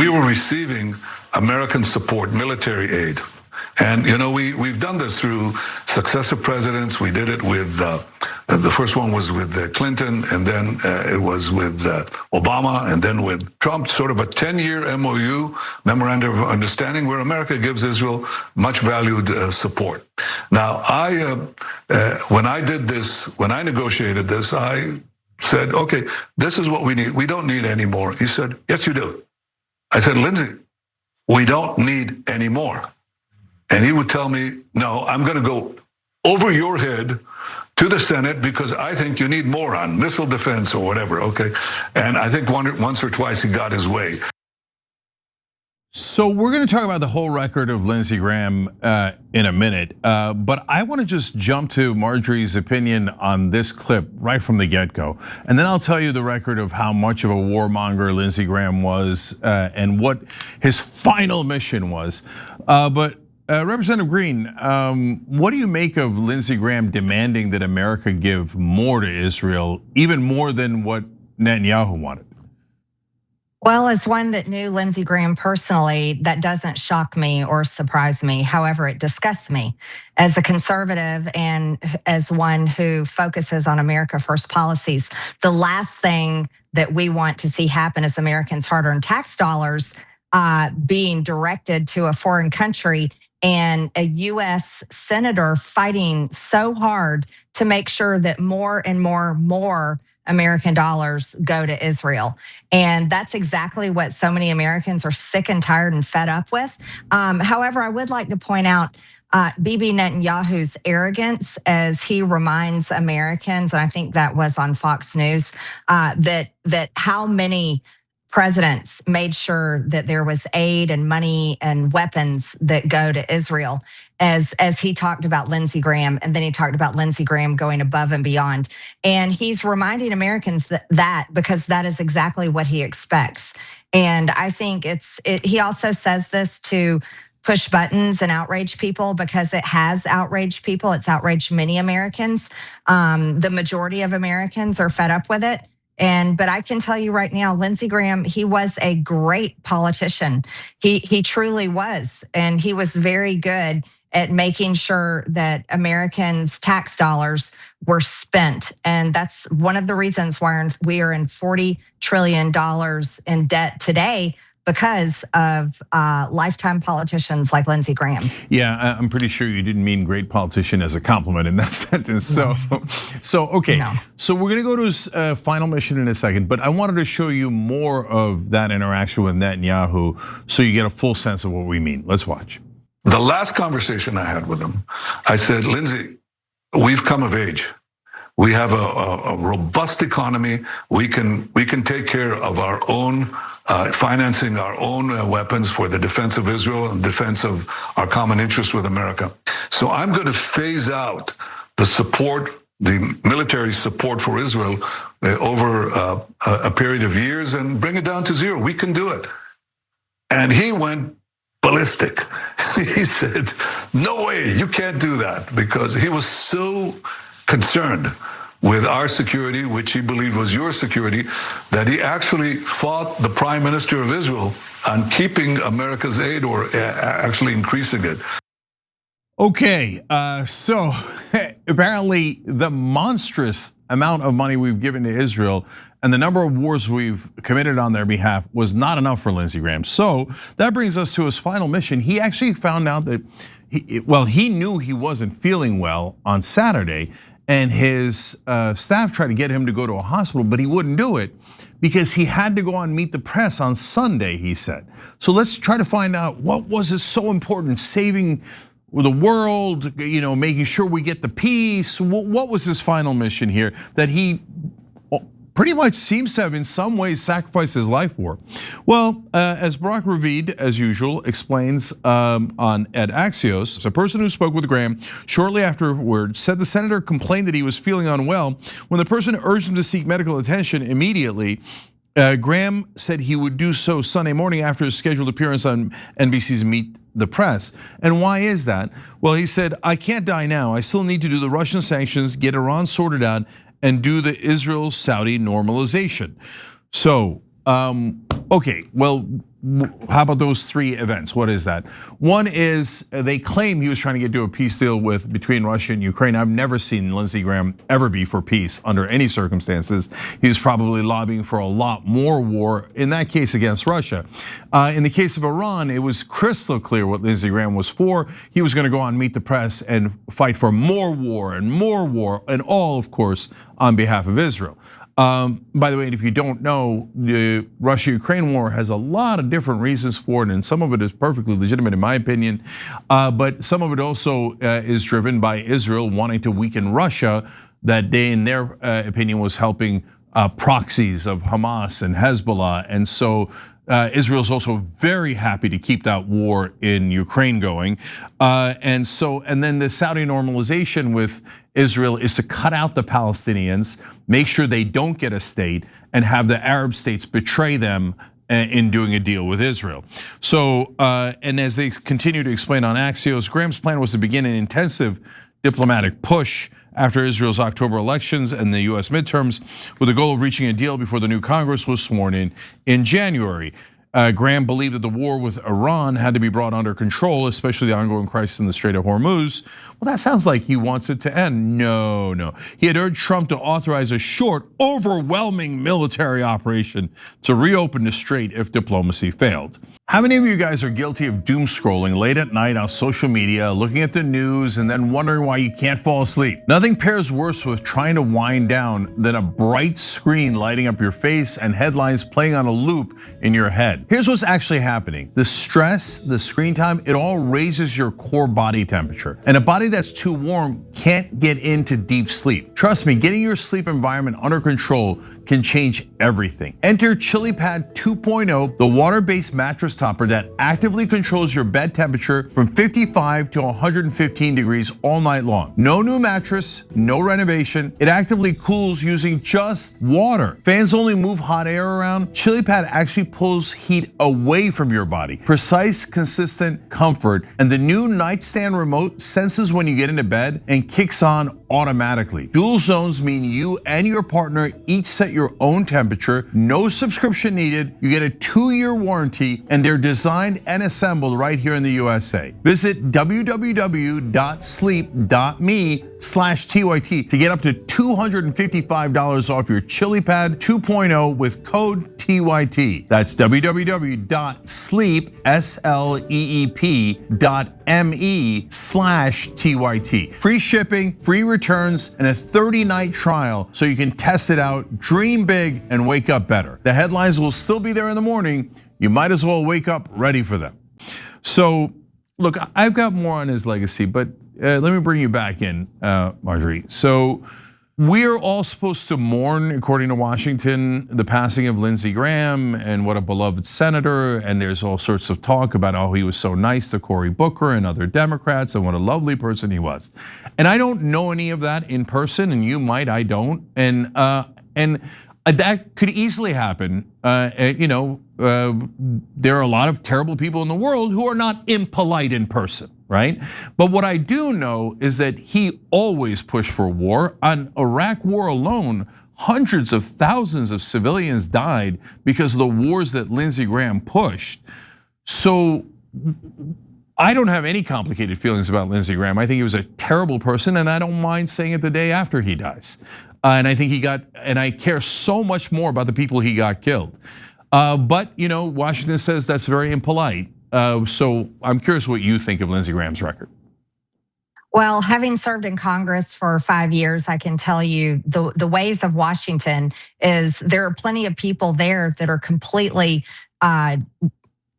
we were receiving American support, military aid. And, we've done this through successive presidents. We did it with, the first one was with Clinton, and then it was with Obama, and then with Trump, sort of a 10-year MOU, Memorandum of Understanding, where America gives Israel much valued support. Now, when I did this, when I negotiated this, I said, okay, this is what we need. We don't need any more. He said, yes, you do. I said, Lindsey, we don't need any more. And he would tell me, no, I'm going to go over your head to the Senate because I think you need more on missile defense or whatever, okay? And I think once or twice he got his way. So we're going to talk about the whole record of Lindsey Graham in a minute, but I want to just jump to Marjorie's opinion on this clip right from the get-go. And then I'll tell you the record of how much of a warmonger Lindsey Graham was and what his final mission was. But Representative Greene, what do you make of Lindsey Graham demanding that America give more to Israel, even more than what Netanyahu wanted? Well, as one that knew Lindsey Graham personally, that doesn't shock me or surprise me. However, it disgusts me. As a conservative and as one who focuses on America First policies, the last thing that we want to see happen is Americans' hard-earned tax dollars being directed to a foreign country and a U.S. senator fighting so hard to make sure that more and more American dollars go to Israel. And that's exactly what so many Americans are sick and tired and fed up with. However, I would like to point out Bibi Netanyahu's arrogance as he reminds Americans, and I think that was on Fox News, that how many presidents made sure that there was aid and money and weapons that go to Israel, as he talked about Lindsey Graham, and then he talked about Lindsey Graham going above and beyond. And he's reminding Americans that because that is exactly what he expects. And I think he also says this to push buttons and outrage people because it has outraged people. It's outraged many Americans. The majority of Americans are fed up with it. But I can tell you right now, Lindsey Graham, he was a great politician. He truly was. And he was very good at making sure that Americans' tax dollars were spent. And that's one of the reasons why we are in $40 trillion in debt today, because of lifetime politicians like Lindsey Graham. Yeah, I'm pretty sure you didn't mean great politician as a compliment in that sentence. So okay. No. So we're gonna go to his final mission in a second, but I wanted to show you more of that interaction with Netanyahu so you get a full sense of what we mean. Let's watch. The last conversation I had with him, I said, Lindsey, we've come of age. We have a robust economy. We can take care of our own financing our own weapons for the defense of Israel and defense of our common interests with America. So I'm going to phase out the support, the military support for Israel over a period of years and bring it down to zero. We can do it. And he went ballistic. He said, no way, you can't do that, because he was so concerned with our security, which he believed was your security, that he actually fought the Prime Minister of Israel on keeping America's aid or actually increasing it. Okay, so apparently the monstrous amount of money we've given to Israel and the number of wars we've committed on their behalf was not enough for Lindsey Graham. So that brings us to his final mission. He actually found out that, he knew he wasn't feeling well on Saturday, and his staff tried to get him to go to a hospital, but he wouldn't do it because he had to go on Meet the Press on Sunday, he said. So let's try to find out, what was it so important, saving the world, making sure we get the peace? What was his final mission here that he pretty much seems to have in some ways sacrificed his life for? Well, as Barak Ravid, as usual, explains on at Axios, a person who spoke with Graham shortly afterward said the senator complained that he was feeling unwell. When the person urged him to seek medical attention immediately, Graham said he would do so Sunday morning after his scheduled appearance on NBC's Meet the Press. And why is that? Well, he said, I can't die now. I still need to do the Russian sanctions, get Iran sorted out, and do the Israel-Saudi normalization. So Okay, well, how about those three events? What is that? One is they claim he was trying to do a peace deal between Russia and Ukraine. I've never seen Lindsey Graham ever be for peace under any circumstances. He was probably lobbying for a lot more war, in that case against Russia. In the case of Iran, it was crystal clear what Lindsey Graham was for. He was gonna go on Meet the Press and fight for more war, and all, of course, on behalf of Israel. By the way, if you don't know, the Russia-Ukraine war has a lot of different reasons for it, and some of it is perfectly legitimate in my opinion, but some of it also is driven by Israel wanting to weaken Russia, that they, in their opinion, was helping proxies of Hamas and Hezbollah, and so Israel's also very happy to keep that war in Ukraine going, and then the Saudi normalization with Israel is to cut out the Palestinians, make sure they don't get a state, and have the Arab states betray them in doing a deal with Israel. So, and as they continue to explain on Axios, Graham's plan was to begin an intensive diplomatic push after Israel's October elections and the US midterms, with the goal of reaching a deal before the new Congress was sworn in January. Graham believed that the war with Iran had to be brought under control, especially the ongoing crisis in the Strait of Hormuz. Well, that sounds like he wants it to end. No. He had urged Trump to authorize a short, overwhelming military operation to reopen the strait if diplomacy failed. How many of you guys are guilty of doom scrolling late at night on social media, looking at the news, and then wondering why you can't fall asleep? Nothing pairs worse with trying to wind down than a bright screen lighting up your face and headlines playing on a loop in your head. Here's what's actually happening. The stress, the screen time, it all raises your core body temperature. And a body that's too warm can't get into deep sleep. Trust me, getting your sleep environment under control can change everything. Enter ChiliPad 2.0, the water-based mattress topper that actively controls your bed temperature from 55 to 115 degrees all night long. No new mattress, no renovation. It actively cools using just water. Fans only move hot air around. ChiliPad actually pulls heat away from your body. Precise, consistent comfort, and the new nightstand remote senses when you get into bed and kicks on automatically. Dual zones mean you and your partner each set your own temperature, no subscription needed. You get a 2-year warranty, and they're designed and assembled right here in the USA. Visit www.sleep.me/TYT to get up to $255 off your ChiliPad 2.0 with code TYT. That's www.sleep.me/TYT. Free shipping, free returns, and a 30-night trial so you can test it out, dream big, and wake up better. The headlines will still be there in the morning. You might as well wake up ready for them. So, look, I've got more on his legacy, but let me bring you back in, Marjorie. So, we're all supposed to mourn, according to Washington, the passing of Lindsey Graham and what a beloved senator. And there's all sorts of talk about how he was so nice to Cory Booker and other Democrats and what a lovely person he was. And I don't know any of that in person, and you might, I don't. And that could easily happen. There are a lot of terrible people in the world who are not impolite in person, right? But what I do know is that he always pushed for war. On Iraq war alone, hundreds of thousands of civilians died because of the wars that Lindsey Graham pushed. So I don't have any complicated feelings about Lindsey Graham. I think he was a terrible person, and I don't mind saying it the day after he dies. And I think I care so much more about the people he got killed. But Washington says that's very impolite. So I'm curious what you think of Lindsey Graham's record. Well, having served in Congress for 5 years, I can tell you the ways of Washington is there are plenty of people there that are completely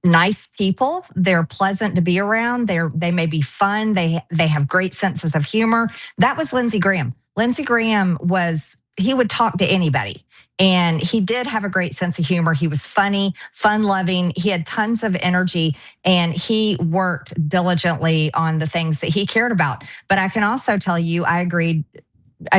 nice people. They're pleasant to be around. They may be fun. They have great senses of humor. That was Lindsey Graham. Lindsey Graham he would talk to anybody. And he did have a great sense of humor. He was funny, fun-loving. He had tons of energy, and he worked diligently on the things that he cared about. But I can also tell you, I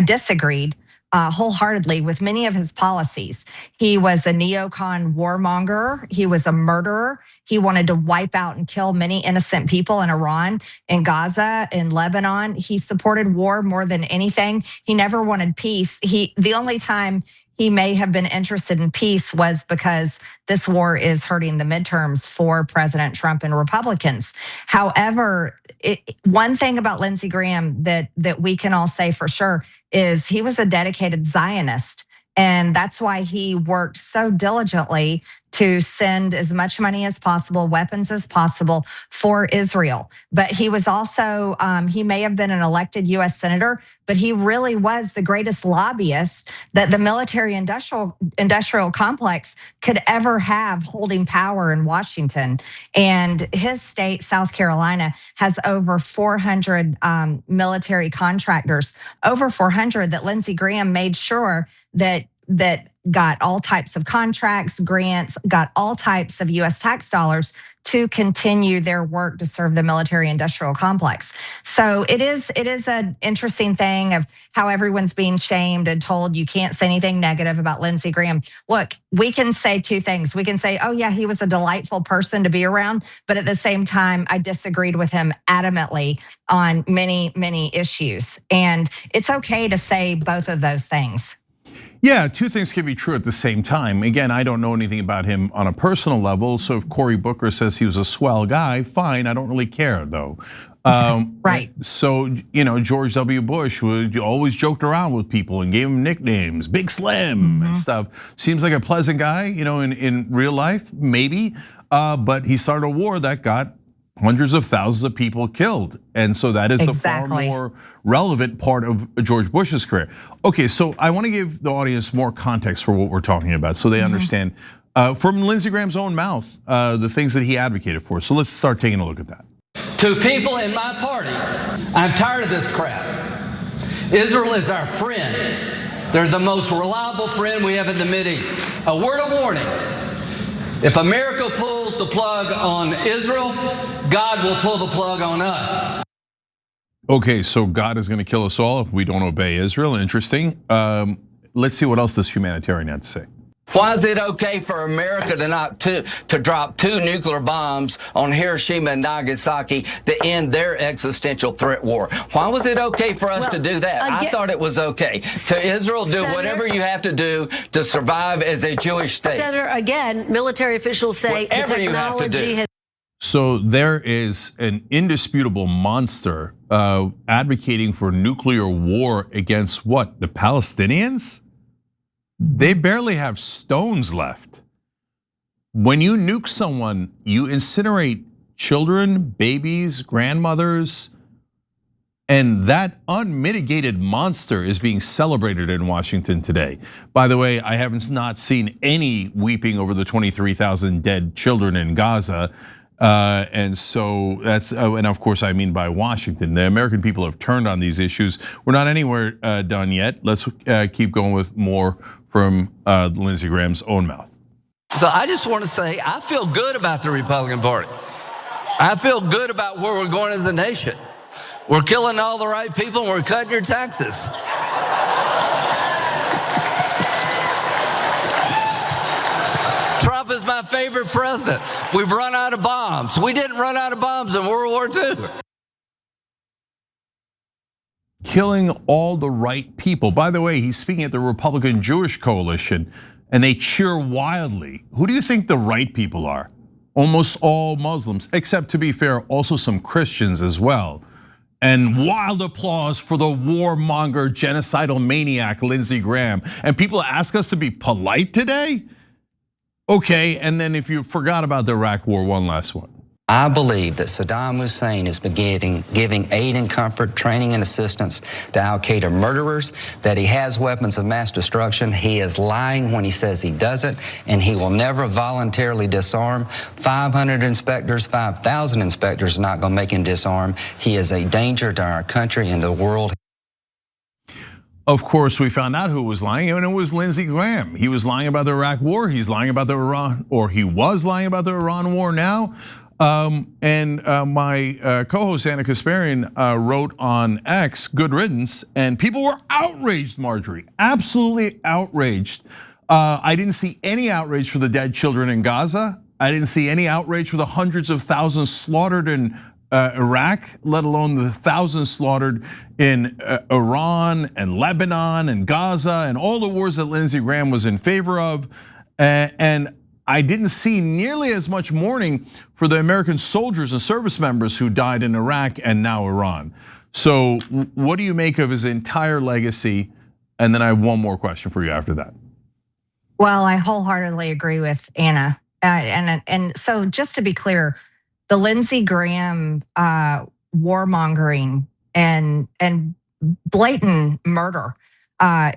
disagreed wholeheartedly with many of his policies. He was a neocon warmonger. He was a murderer. He wanted to wipe out and kill many innocent people in Iran, in Gaza, in Lebanon. He supported war more than anything. He never wanted peace. The only time he may have been interested in peace was because this war is hurting the midterms for President Trump and Republicans. However, one thing about Lindsey Graham that we can all say for sure is he was a dedicated Zionist. And that's why he worked so diligently to send as much money as possible, weapons as possible for Israel. But he was also, he may have been an elected US Senator, but he really was the greatest lobbyist that the military industrial complex could ever have holding power in Washington. And his state, South Carolina, has over 400 military contractors, over 400 that Lindsey Graham made sure that got all types of contracts, grants, got all types of US tax dollars to continue their work to serve the military industrial complex. So it is an interesting thing of how everyone's being shamed and told you can't say anything negative about Lindsey Graham. Look, we can say two things. We can say, oh yeah, he was a delightful person to be around, but at the same time, I disagreed with him adamantly on many, many issues. And it's okay to say both of those things. Yeah, two things can be true at the same time. Again, I don't know anything about him on a personal level, so if Cory Booker says he was a swell guy, fine, I don't really care though. Right. So, George W. Bush always joked around with people and gave them nicknames, Big Slim and stuff. Seems like a pleasant guy, in real life, maybe. But he started a war that got hundreds of thousands of people killed. And so that is the far more relevant part of George Bush's career. Okay, so I wanna give the audience more context for what we're talking about so they understand from Lindsey Graham's own mouth, the things that he advocated for. So let's start taking a look at that. To people in my party, I'm tired of this crap. Israel is our friend. They're the most reliable friend we have in the Mideast. A word of warning. If America pulls the plug on Israel, God will pull the plug on us. Okay, so God is gonna kill us all if we don't obey Israel. Interesting. Let's see what else this humanitarian had to say. Why is it okay for America to drop 2 nuclear bombs on Hiroshima and Nagasaki to end their existential threat war? Why was it okay for us to do that? I thought it was okay. To Israel, do whatever you have to do to survive as a Jewish state. Senator, again, military officials say whatever the technology has. So there is an indisputable monster advocating for nuclear war against what? The Palestinians? They barely have stones left. When you nuke someone, you incinerate children, babies, grandmothers, and that unmitigated monster is being celebrated in Washington today. By the way, I haven't not seen any weeping over the 23,000 dead children in Gaza. And so that's, and of course I mean by Washington. The American people have turned on these issues. We're not anywhere done yet. Let's keep going with more from Lindsey Graham's own mouth. So I just want to say, I feel good about the Republican Party. I feel good about where we're going as a nation. We're killing all the right people and we're cutting your taxes. Trump is my favorite president. We've run out of bombs. We didn't run out of bombs in World War II. Killing all the right people. By the way, he's speaking at the Republican Jewish Coalition and they cheer wildly. Who do you think the right people are? Almost all Muslims, except to be fair, also some Christians as well. And wild applause for the warmonger, genocidal maniac, Lindsey Graham. And people ask us to be polite today? Okay, and then if you forgot about the Iraq war, one last one. I believe that Saddam Hussein is giving aid and comfort, training and assistance to al-Qaeda murderers, that he has weapons of mass destruction. He is lying when he says he doesn't, and he will never voluntarily disarm. 500 inspectors, 5,000 inspectors are not gonna make him disarm. He is a danger to our country and the world. Of course, we found out who was lying, and it was Lindsey Graham. He was lying about the Iraq war, he's lying about the Iran, or he was lying about the Iran war now. And my co-host Anna Kasparian wrote on X, good riddance, and people were outraged, Marjorie, absolutely outraged. I didn't see any outrage for the dead children in Gaza. I didn't see any outrage for the hundreds of thousands slaughtered in Iraq, let alone the thousands slaughtered in Iran and Lebanon and Gaza and all the wars that Lindsey Graham was in favor of. And I didn't see nearly as much mourning for the American soldiers and service members who died in Iraq and now Iran. So what do you make of his entire legacy? And then I have one more question for you after that. Well, I wholeheartedly agree with Anna. And so just to be clear, the Lindsey Graham warmongering and blatant murder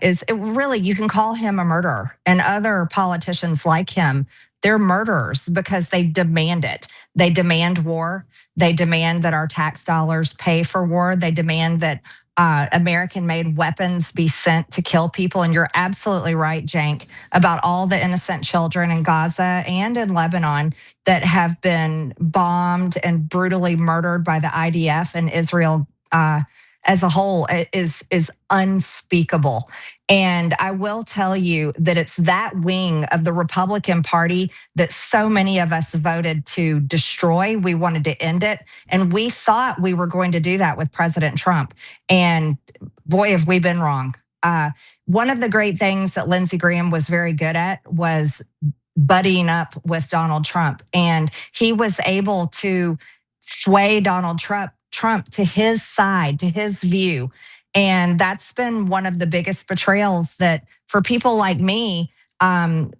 is really, you can call him a murderer, and other politicians like him, they're murderers because they demand it. They demand war. They demand that our tax dollars pay for war. They demand that American-made weapons be sent to kill people. And you're absolutely right, Cenk, about all the innocent children in Gaza and in Lebanon that have been bombed and brutally murdered by the IDF, and Israel as a whole is unspeakable. And I will tell you that it's that wing of the Republican Party that so many of us voted to destroy. We wanted to end it. And we thought we were going to do that with President Trump. And boy, have we been wrong. One of the great things that Lindsey Graham was very good at was buddying up with Donald Trump. And he was able to sway Donald Trump to his side, to his view. And that's been one of the biggest betrayals that, for people like me,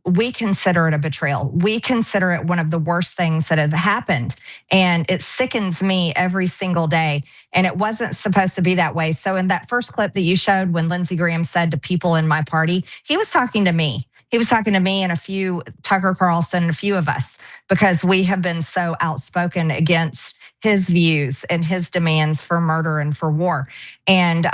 we consider it a betrayal. We consider it one of the worst things that have happened. And it sickens me every single day. And it wasn't supposed to be that way. So in that first clip that you showed, when Lindsey Graham said to people in my party, he was talking to me. He was talking to me and a few, Tucker Carlson and a few of us, because we have been so outspoken against his views and his demands for murder and for war. And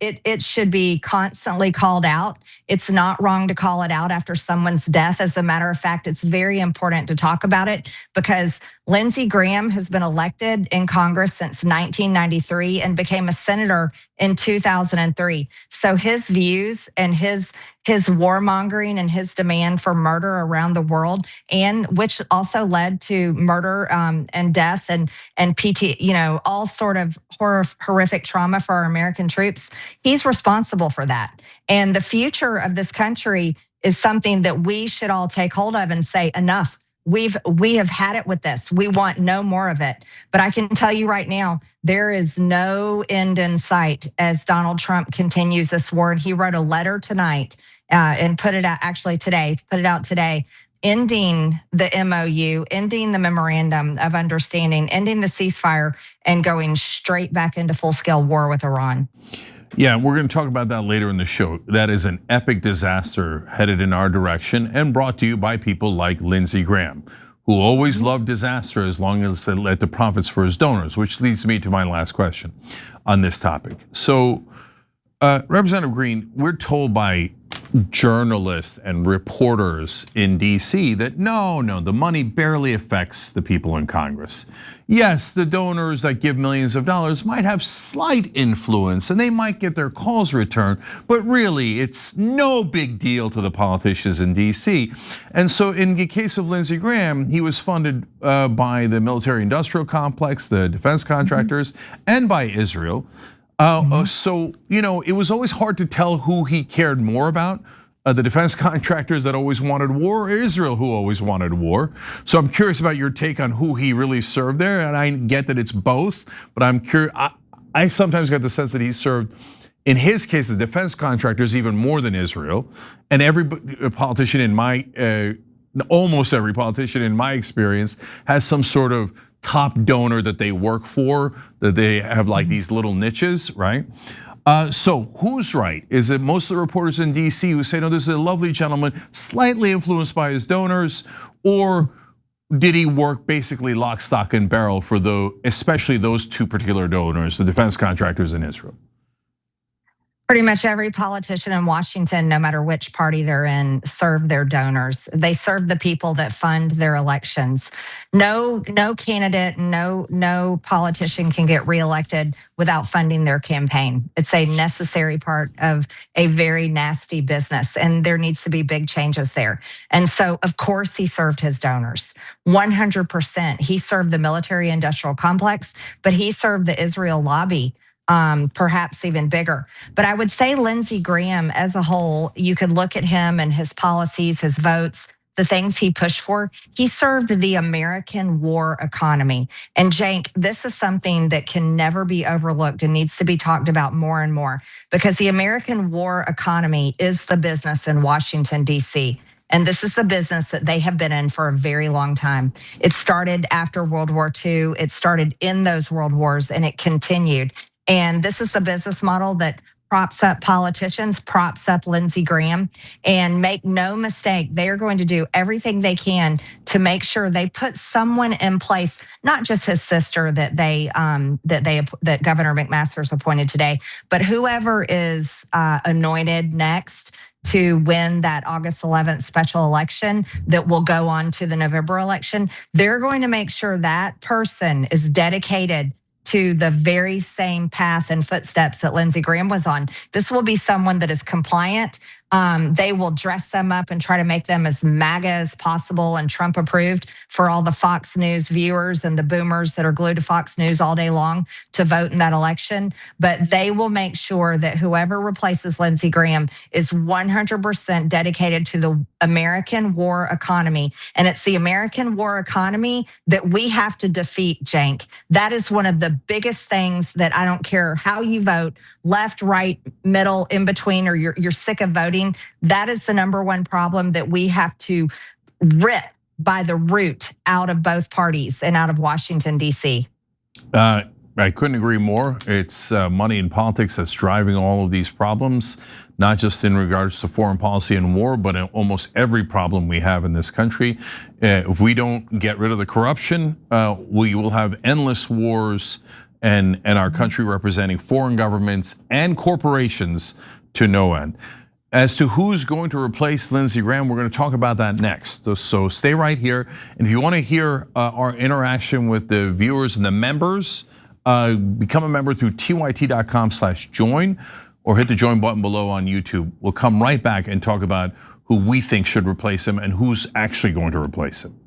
it should be constantly called out. It's not wrong to call it out after someone's death. As a matter of fact, it's very important to talk about it, because Lindsey Graham has been elected in Congress since 1993 and became a senator in 2003. So his views and his warmongering and his demand for murder around the world, and which also led to murder and deaths and PT, all sort of horrific trauma for our American troops. He's responsible for that. And the future of this country is something that we should all take hold of and say, enough. We have had it with this. We want no more of it. But I can tell you right now, there is no end in sight as Donald Trump continues this war. And he wrote a letter tonight and put it out today, ending the MOU, ending the memorandum of understanding, ending the ceasefire, and going straight back into full-scale war with Iran. Yeah, we're going to talk about that later in the show. That is an epic disaster headed in our direction, and brought to you by people like Lindsey Graham, who always loved disaster as long as it led to profits for his donors, which leads me to my last question on this topic. So, Representative Greene, we're told by journalists and reporters in DC that no, the money barely affects the people in Congress. Yes, the donors that give millions of dollars might have slight influence and they might get their calls returned, but really it's no big deal to the politicians in DC. And so in the case of Lindsey Graham, he was funded by the military industrial complex, the defense contractors, and by Israel. So, it was always hard to tell who he cared more about, the defense contractors that always wanted war, or Israel who always wanted war. So I'm curious about your take on who he really served there. And I get that it's both, but I'm curious. I sometimes get the sense that he served, in his case, the defense contractors even more than Israel. And almost every politician in my experience has some sort of top donor that they work for, that they have like these little niches, right? So who's right? Is it most of the reporters in DC who say, no, this is a lovely gentleman, slightly influenced by his donors, or did he work basically lock, stock, and barrel for especially those two particular donors, the defense contractors in Israel? Pretty much every politician in Washington, no matter which party they're in, serve their donors. They serve the people that fund their elections. No candidate, no politician can get reelected without funding their campaign. It's a necessary part of a very nasty business, and there needs to be big changes there. And so, of course, he served his donors. 100%. He served the military industrial complex, but he served the Israel lobby. Perhaps even bigger. But I would say Lindsey Graham as a whole, you could look at him and his policies, his votes, the things he pushed for. He served the American war economy. And Cenk, this is something that can never be overlooked and needs to be talked about more and more, because the American war economy is the business in Washington, D.C. And this is the business that they have been in for a very long time. It started after World War II. It started in those world wars, and it continued. And this is the business model that props up politicians, props up Lindsey Graham. And make no mistake, they are going to do everything they can to make sure they put someone in place, not just his sister that Governor McMaster's appointed today, but whoever is anointed next to win that August 11th special election that will go on to the November election. They're going to make sure that person is dedicated to the very same path and footsteps that Lindsey Graham was on. This will be someone that is compliant. They will dress them up and try to make them as MAGA as possible and Trump approved for all the Fox News viewers and the boomers that are glued to Fox News all day long to vote in that election. But they will make sure that whoever replaces Lindsey Graham is 100% dedicated to the American war economy. And it's the American war economy that we have to defeat, Cenk. That is one of the biggest things that I don't care how you vote, left, right, middle, in between, or you're sick of voting. That is the number one problem that we have to rip by the root out of both parties and out of Washington, D.C. I couldn't agree more. It's money in politics that's driving all of these problems, not just in regards to foreign policy and war, but in almost every problem we have in this country. If we don't get rid of the corruption, we will have endless wars and our country representing foreign governments and corporations to no end. As to who's going to replace Lindsey Graham, we're going to talk about that next. So stay right here. And if you want to hear our interaction with the viewers and the members, become a member through tyt.com/join or hit the join button below on YouTube. We'll come right back and talk about who we think should replace him and who's actually going to replace him.